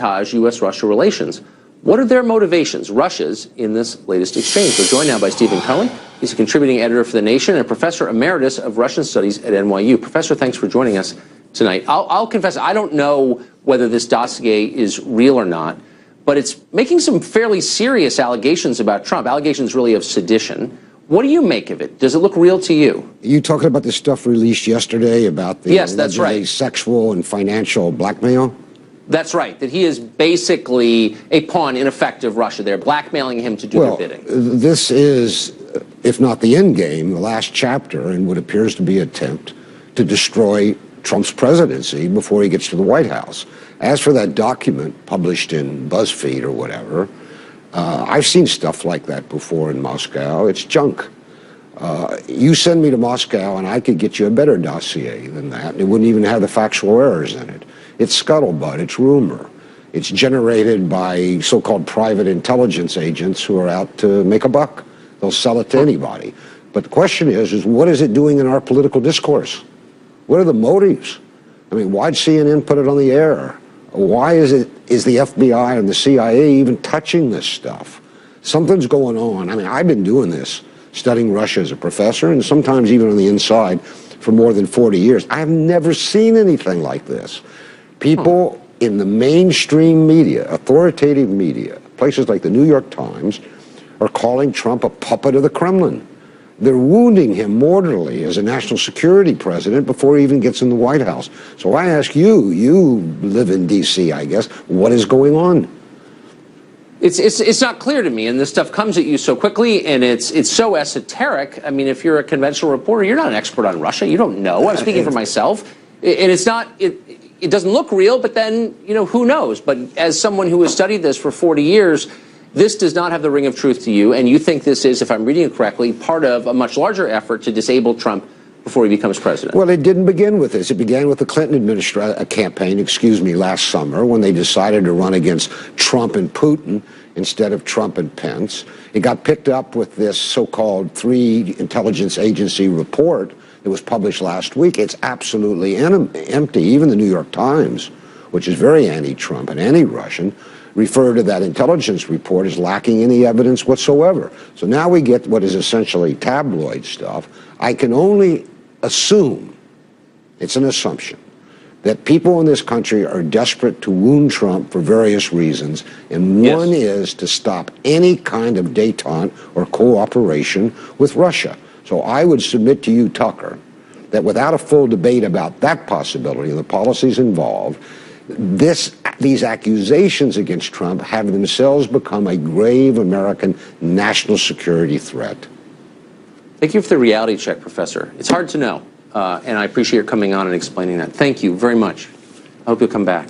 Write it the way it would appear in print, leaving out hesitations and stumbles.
sabotage U.S.-Russia relations. What are their motivations, Russia's, in this latest exchange? We're joined now by Stephen Cohen. He's a contributing editor for The Nation and a professor emeritus of Russian studies at NYU. Professor, thanks for joining us tonight. I'll confess, I don't know whether this dossier is real or not, but it's making some fairly serious allegations about Trump, allegations really of sedition. What do you make of it? Does it look real to you? You talking about the stuff released yesterday about the yes, that's right. Sexual and financial blackmail? That's right, that he is basically a pawn, in effect, of Russia. They're blackmailing him to do their bidding. This is, if not the end game, the last chapter in what appears to be an attempt to destroy Trump's presidency before he gets to the White House. As for that document published in BuzzFeed or whatever, I've seen stuff like that before in Moscow. It's junk. You send me to Moscow and I could get you a better dossier than that. It wouldn't even have the factual errors in it. It's scuttlebutt, it's rumor. It's generated by so-called private intelligence agents who are out to make a buck. They'll sell it to anybody. But the question is what is it doing in our political discourse? What are the motives? I mean, why'd CNN put it on the air? Why is the FBI and the CIA even touching this stuff? Something's going on. I mean, I've been doing this, studying Russia as a professor, and sometimes even on the inside for more than 40 years. I've never seen anything like this. People in the mainstream media, authoritative media, places like the New York Times, are calling Trump a puppet of the Kremlin. They're wounding him mortally as a national security president before he even gets in the White House. So I ask you, you live in D.C., I guess, what is going on? It's not clear to me, and this stuff comes at you so quickly, and it's so esoteric. I mean, if you're a conventional reporter, you're not an expert on Russia. You don't know. I'm speaking for myself. And it's not, it doesn't look real, but then, you know, who knows? But as someone who has studied this for 40 years, this does not have the ring of truth to you, and you think this is, if I'm reading it correctly, part of a much larger effort to disable Trump before he becomes president. Well, it didn't begin with this. It began with the Clinton campaign, last summer, when they decided to run against Trump and Putin instead of Trump and Pence. It got picked up with this so-called 3 intelligence agency report that was published last week. It's absolutely empty. Even the New York Times, which is very anti-Trump and anti-Russian, refer to that intelligence report as lacking any evidence whatsoever. So now we get what is essentially tabloid stuff. I can only assume, it's an assumption, that people in this country are desperate to wound Trump for various reasons, and one is to stop any kind of détente or cooperation with Russia. So I would submit to you, Tucker, that without a full debate about that possibility and the policies involved, these accusations against Trump have themselves become a grave American national security threat. Thank you for the reality check, Professor. It's hard to know, and I appreciate your coming on and explaining that. Thank you very much. I hope you'll come back.